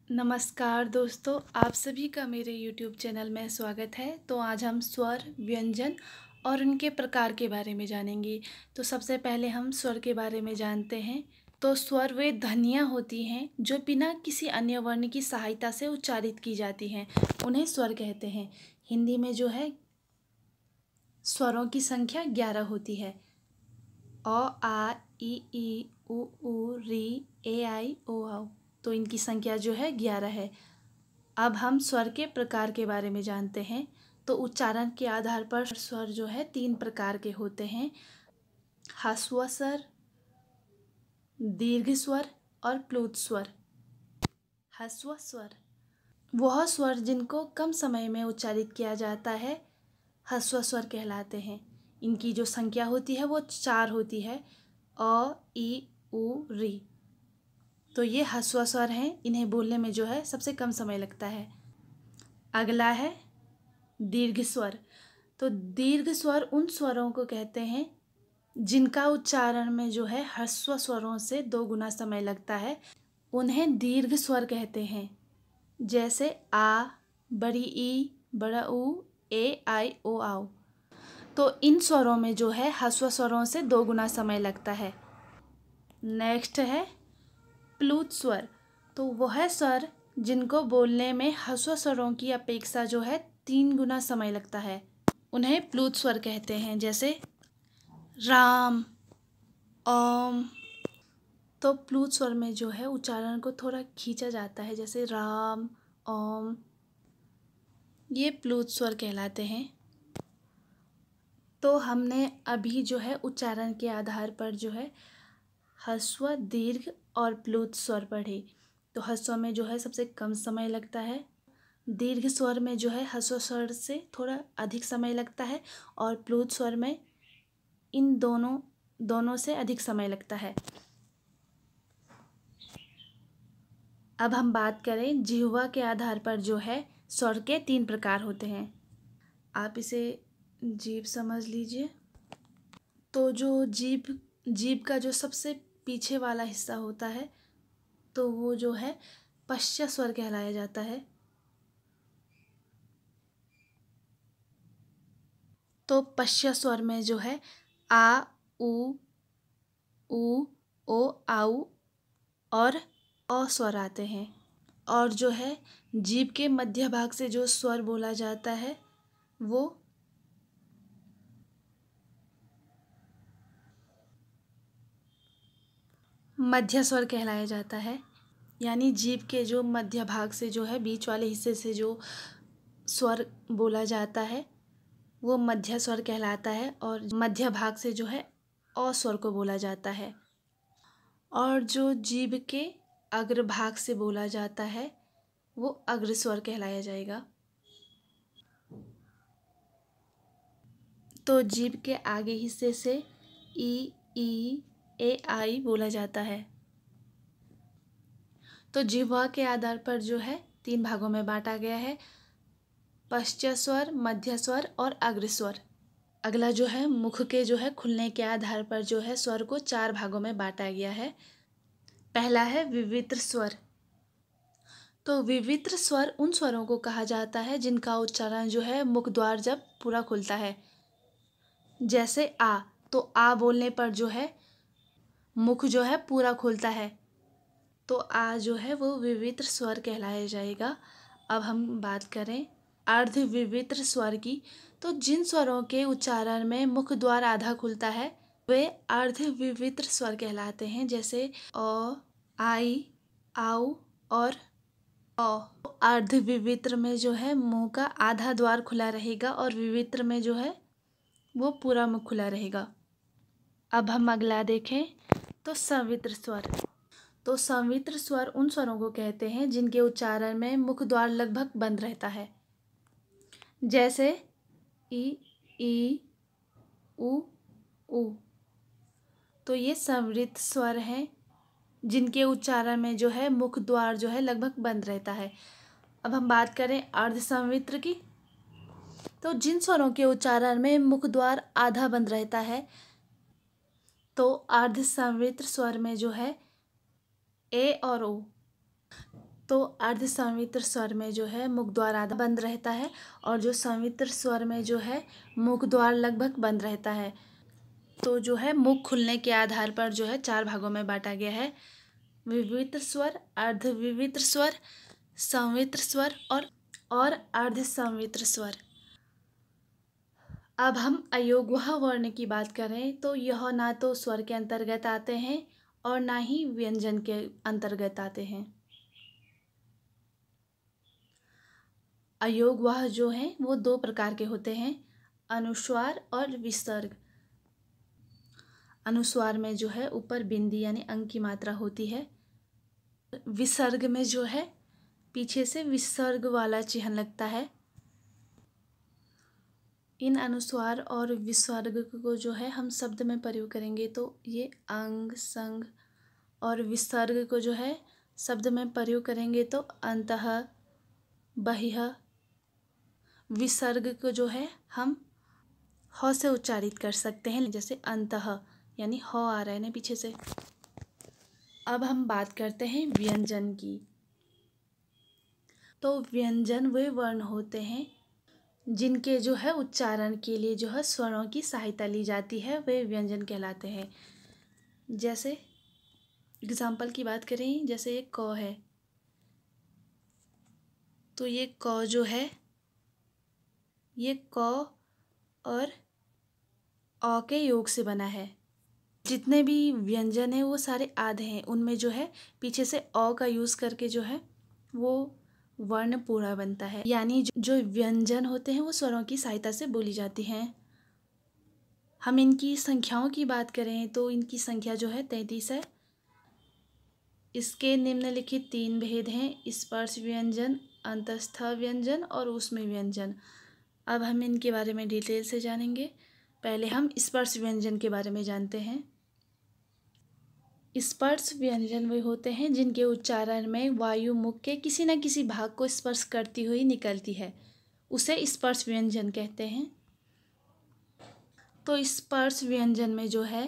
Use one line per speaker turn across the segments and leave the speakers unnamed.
नमस्कार दोस्तों, आप सभी का मेरे YouTube चैनल में स्वागत है। तो आज हम स्वर, व्यंजन और उनके प्रकार के बारे में जानेंगे। तो सबसे पहले हम स्वर के बारे में जानते हैं। तो स्वर वे ध्वनियाँ होती हैं जो बिना किसी अन्य वर्ण की सहायता से उच्चारित की जाती हैं, उन्हें स्वर कहते हैं। हिंदी में जो है स्वरों की संख्या 11 होती है। अ, आ, ई, उ, री, ए, आई, ओ, औ। तो इनकी संख्या जो है 11 है। अब हम स्वर के प्रकार के बारे में जानते हैं। तो उच्चारण के आधार पर स्वर जो है 3 प्रकार के होते हैं: ह्रस्व स्वर, दीर्घ स्वर और प्लुत स्वर। ह्रस्व स्वर वह स्वर जिनको कम समय में उच्चारित किया जाता है ह्रस्व स्वर कहलाते हैं। इनकी जो संख्या होती है वो 4 होती है: अ, ई, उ, री। तो ये ह्रस्व स्वर हैं, इन्हें बोलने में जो है सबसे कम समय लगता है। अगला है दीर्घ स्वर। तो दीर्घ स्वर उन स्वरों को कहते हैं जिनका उच्चारण में जो है ह्रस्व स्वरों से 2 गुना समय लगता है, उन्हें दीर्घ स्वर कहते हैं। जैसे आ, बड़ी ई, बड़ा ऊ, ए, आई, ओ, आओ। तो इन स्वरों में जो है ह्रस्व स्वरों से 2 गुना समय लगता है। नेक्स्ट है प्लुत स्वर। तो वह स्वर जिनको बोलने में ह्रस्व स्वरों की अपेक्षा जो है 3 गुना समय लगता है, उन्हें प्लुत स्वर कहते हैं। जैसे राम, ओम। तो प्लुत स्वर में जो है उच्चारण को थोड़ा खींचा जाता है, जैसे राम, ओम। ये प्लुत स्वर कहलाते हैं। तो हमने अभी जो है उच्चारण के आधार पर जो है ह्रस्व, दीर्घ और प्लुत स्वर पढ़े। तो ह्रस्व में जो है सबसे कम समय लगता है, दीर्घ स्वर में जो है ह्रस्व स्वर से थोड़ा अधिक समय लगता है, और प्लुत स्वर में इन दोनों से अधिक समय लगता है। अब हम बात करें जिह्वा के आधार पर जो है स्वर के 3 प्रकार होते हैं। आप इसे जीभ समझ लीजिए। तो जो जीभ का जो सबसे पीछे वाला हिस्सा होता है, तो वो जो है पश्च स्वर कहलाया जाता है। तो पश्च स्वर में जो है आ, उ, ओ, आउ और अ स्वर आते हैं। और जो है जीभ के मध्य भाग से जो स्वर बोला जाता है वो मध्य स्वर कहलाया जाता है। यानी जीभ के जो मध्य भाग से जो है बीच वाले हिस्से से जो स्वर बोला जाता है वो मध्य स्वर कहलाता है, और मध्य भाग से जो है अ स्वर को बोला जाता है। और जो जीभ के अग्र भाग से बोला जाता है वो अग्र स्वर कहलाया जाएगा। तो जीभ के आगे हिस्से से ई, ए, आई बोला जाता है। तो जिह्वा के आधार पर जो है 3 भागों में बांटा गया है: पश्च स्वर, मध्य स्वर और अग्र स्वर। अगला जो है मुख के जो है खुलने के आधार पर जो है स्वर को 4 भागों में बांटा गया है। पहला है विवित्र स्वर। तो विवित्र स्वर उन स्वरों को कहा जाता है जिनका उच्चारण जो है मुख द्वार जब पूरा खुलता है। जैसे आ, तो आ बोलने पर जो है मुख जो है पूरा खुलता है, तो आ जो है वो विवित्र स्वर कहलाया जाएगा। अब हम बात करें अर्ध विवित्र स्वर की। तो जिन स्वरों के उच्चारण में मुख द्वार आधा खुलता है वे अर्ध विवित्र स्वर कहलाते हैं। जैसे अ, आई, आउ और अ। अर्ध विवित्र में जो है मुंह का आधा द्वार खुला रहेगा, और विवित्र में जो है वो पूरा मुख खुला रहेगा। अब हम अगला देखें तो संवित्र स्वर। तो संवित्र स्वर उन स्वरों को कहते हैं जिनके उच्चारण में मुख द्वार लगभग बंद रहता है। जैसे ई, उ। तो ये संवृत स्वर हैं जिनके उच्चारण में जो है मुख द्वार जो है लगभग बंद रहता है। अब हम बात करें अर्ध संवित्र की। तो जिन स्वरों के उच्चारण में मुख द्वार आधा बंद रहता है, तो अर्ध संवित्र स्वर में जो है ए और ओ। तो अर्ध संवित्र स्वर में जो है मुख द्वार आधा बंद रहता है और जो संवित्र स्वर में जो है मुख द्वार लगभग बंद रहता है। तो जो है मुख खुलने के आधार पर जो है 4 भागों में बांटा गया है, विवित्र स्वर, अर्धविवित्र स्वर, संवित्र स्वर और अर्ध संवित्र स्वर। अब हम अयोगवह वर्ण की बात करें तो यह ना तो स्वर के अंतर्गत आते हैं और ना ही व्यंजन के अंतर्गत आते हैं। अयोगवह जो हैं वो 2 प्रकार के होते हैं, अनुस्वार और विसर्ग। अनुस्वार में जो है ऊपर बिंदी यानी अंग की मात्रा होती है। विसर्ग में जो है पीछे से विसर्ग वाला चिन्ह लगता है। इन अनुस्वार और विसर्ग को जो है हम शब्द में प्रयोग करेंगे तो ये अंग, संग, और विसर्ग को जो है शब्द में प्रयोग करेंगे तो अंतः, बहिः। विसर्ग को जो है हम ह से उच्चारित कर सकते हैं, जैसे अंतः यानी ह आ रहा है ना पीछे से। अब हम बात करते हैं व्यंजन की। तो व्यंजन वे वर्ण होते हैं जिनके जो है उच्चारण के लिए जो है स्वरों की सहायता ली जाती है, वे व्यंजन कहलाते हैं। जैसे एग्जाम्पल की बात करें, जैसे एक क है तो ये क जो है ये क और अ के योग से बना है। जितने भी व्यंजन हैं वो सारे आधे हैं, उनमें जो है पीछे से अ का यूज़ करके जो है वो वर्ण पूरा बनता है, यानी जो व्यंजन होते हैं वो स्वरों की सहायता से बोली जाती हैं। हम इनकी संख्याओं की बात करें तो इनकी संख्या जो है 33 है। इसके निम्नलिखित 3 भेद हैं, स्पर्श व्यंजन, अंतस्थ व्यंजन और ऊष्म व्यंजन। अब हम इनके बारे में डिटेल से जानेंगे। पहले हम स्पर्श व्यंजन के बारे में जानते हैं। स्पर्श व्यंजन वे होते हैं जिनके उच्चारण में वायु मुख के किसी न किसी भाग को स्पर्श करती हुई निकलती है, उसे स्पर्श व्यंजन कहते हैं। तो स्पर्श व्यंजन में जो है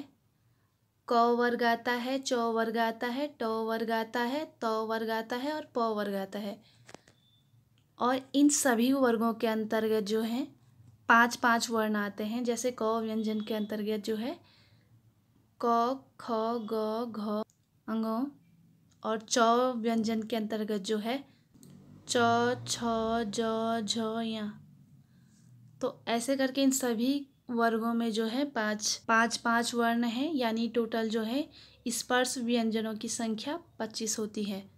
क वर्ग आता है, च वर्ग आता है, ट वर्ग आता है, त वर्ग आता है और प वर्ग आता है। और इन सभी वर्गों के अंतर्गत जो है 5-5 वर्ण आते हैं। जैसे क व्यंजन के अंतर्गत जो है क, ख, ग, घ, अंग, और च व्यंजन के अंतर्गत जो है च, छ, ज, झ, य। तो ऐसे करके इन सभी वर्गों में जो है 5-5 वर्ण हैं, यानी टोटल जो है स्पर्श व्यंजनों की संख्या 25 होती है।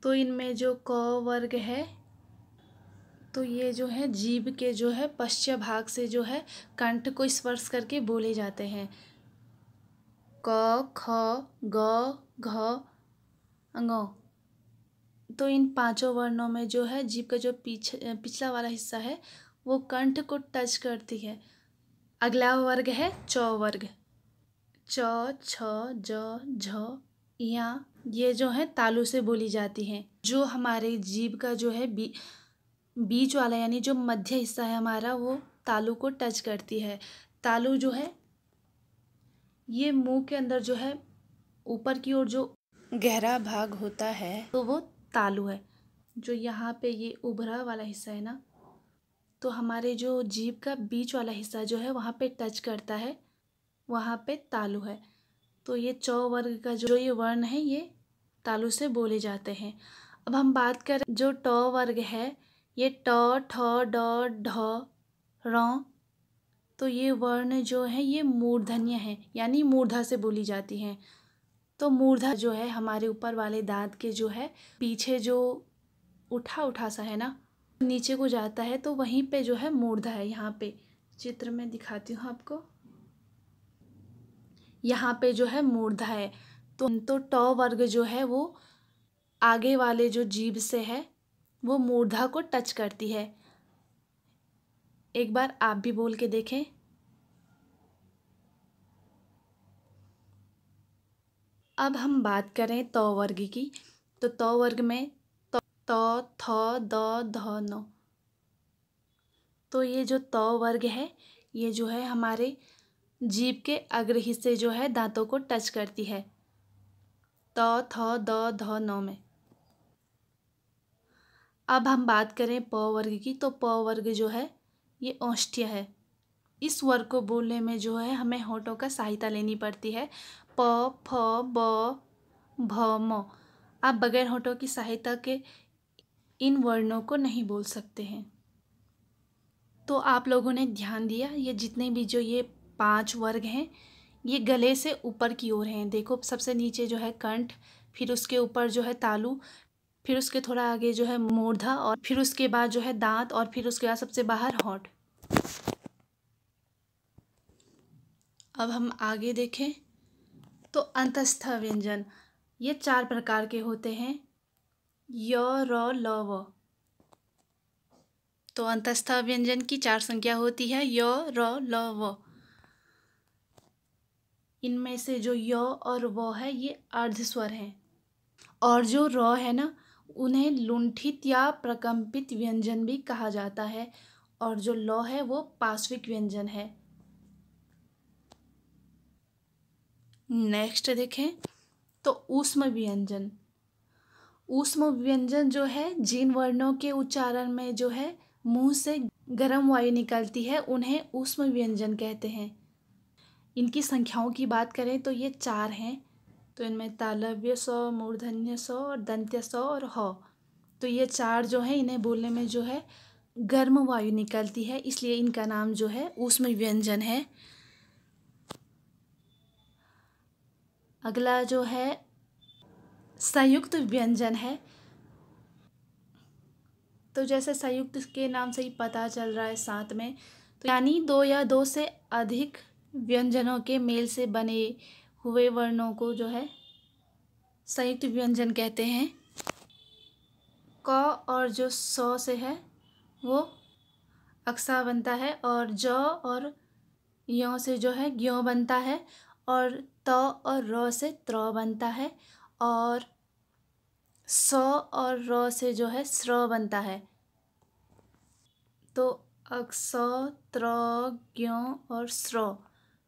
तो इनमें जो क वर्ग है तो ये जो है जीभ के जो है पश्च भाग से जो है कंठ को स्पर्श करके बोले जाते हैं। क, ख, ग, घ, अंग। तो इन 5 वर्णों में जो है जीभ का जो पिछला वाला हिस्सा है वो कंठ को टच करती है। अगला वर्ग है च वर्ग। च, छ, ज, झ, या ये जो है तालु से बोली जाती हैं। जो हमारे जीभ का जो है बीच वाला यानी जो मध्य हिस्सा है हमारा वो तालु को टच करती है। तालु जो है ये मुंह के अंदर जो है ऊपर की ओर जो गहरा भाग होता है तो वो तालु है। जो यहाँ पे ये उभरा वाला हिस्सा है ना, तो हमारे जो जीभ का बीच वाला हिस्सा जो है वहाँ पे टच करता है, वहाँ पे तालु है। तो ये च वर्ग का जो ये वर्ण है ये तालु से बोले जाते हैं। अब हम बात करें जो ट वर्ग है, ये ट, ठ, ड, ढ, र, तो ये वर्ण जो है ये मूर्धन्य है, यानी मूर्धा से बोली जाती हैं। तो मूर्धा जो है हमारे ऊपर वाले दांत के जो है पीछे जो उठा सा है ना, नीचे को जाता है तो वहीं पे जो है मूर्धा है। यहाँ पे चित्र में दिखाती हूँ आपको, यहाँ पे जो है मूर्धा है। तो ट वर्ग जो है वो आगे वाले जो जीभ से है वो मूर्धा को टच करती है। एक बार आप भी बोल के देखें। अब हम बात करें त वर्ग की, तो त वर्ग में त, थ, द, ध, न। तो ये जो त वर्ग है ये जो है हमारे जीभ के अग्र हिस्से जो है दांतों को टच करती है। त थ द ध न में। अब हम बात करें प वर्ग की, तो प वर्ग जो है ये औष्ठ्य है। इस वर्ग को बोलने में जो है हमें होठों का सहायता लेनी पड़ती है। प फ ब भ म। आप बगैर होठों की सहायता के इन वर्णों को नहीं बोल सकते हैं। तो आप लोगों ने ध्यान दिया, ये जितने भी जो ये 5 वर्ग हैं ये गले से ऊपर की ओर हैं। देखो सबसे नीचे जो है कंठ, फिर उसके ऊपर जो है तालु, फिर उसके थोड़ा आगे जो है मूर्धा, और फिर उसके बाद जो है दांत, और फिर उसके बाद सबसे बाहर होंठ। अब हम आगे देखें तो अंतस्थ व्यंजन ये 4 प्रकार के होते हैं। य र ल व। तो अंतस्थ व्यंजन की 4 संख्या होती है य र ल व। इनमें से जो य और व है ये अर्ध स्वर हैं, और जो र है ना उन्हें लुंठित या प्रकंपित व्यंजन भी कहा जाता है, और जो ल है वो पार्श्विक व्यंजन है। नेक्स्ट देखें तो ऊष्म व्यंजन। ऊष्म व्यंजन जो है जिन वर्णों के उच्चारण में जो है मुंह से गर्म वायु निकलती है उन्हें ऊष्म व्यंजन कहते हैं। इनकी संख्याओं की बात करें तो ये 4 हैं। तो इनमें तालव्य स, मूर्धन्य स और दंत्य स और ह। तो ये 4 जो है इन्हें बोलने में जो है गर्म वायु निकलती है, इसलिए इनका नाम जो है ऊष्म व्यंजन है। अगला जो है संयुक्त व्यंजन है। तो जैसे संयुक्त के नाम से ही पता चल रहा है साथ में, तो यानी 2 या 2 से अधिक व्यंजनों के मेल से बने हुए वर्णों को जो है संयुक्त व्यंजन कहते हैं। क और जो स से है वो अक्सा बनता है, और ज और यों से जो है ज्यों बनता है, और त और र से त्र बनता है, और स और र से जो है स्र बनता है। तो अक्स, त्र, ज्ञ और स्र,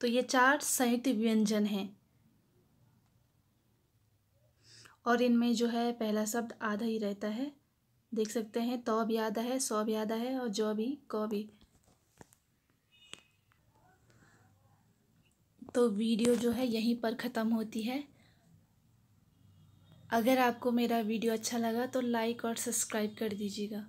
तो ये 4 संयुक्त व्यंजन हैं। और इनमें जो है पहला शब्द आधा ही रहता है, देख सकते हैं। तो भी आधा है, सौ भी आधा है, और जो भी क भी। तो वीडियो जो है यहीं पर ख़त्म होती है। अगर आपको मेरा वीडियो अच्छा लगा तो लाइक और सब्सक्राइब कर दीजिएगा।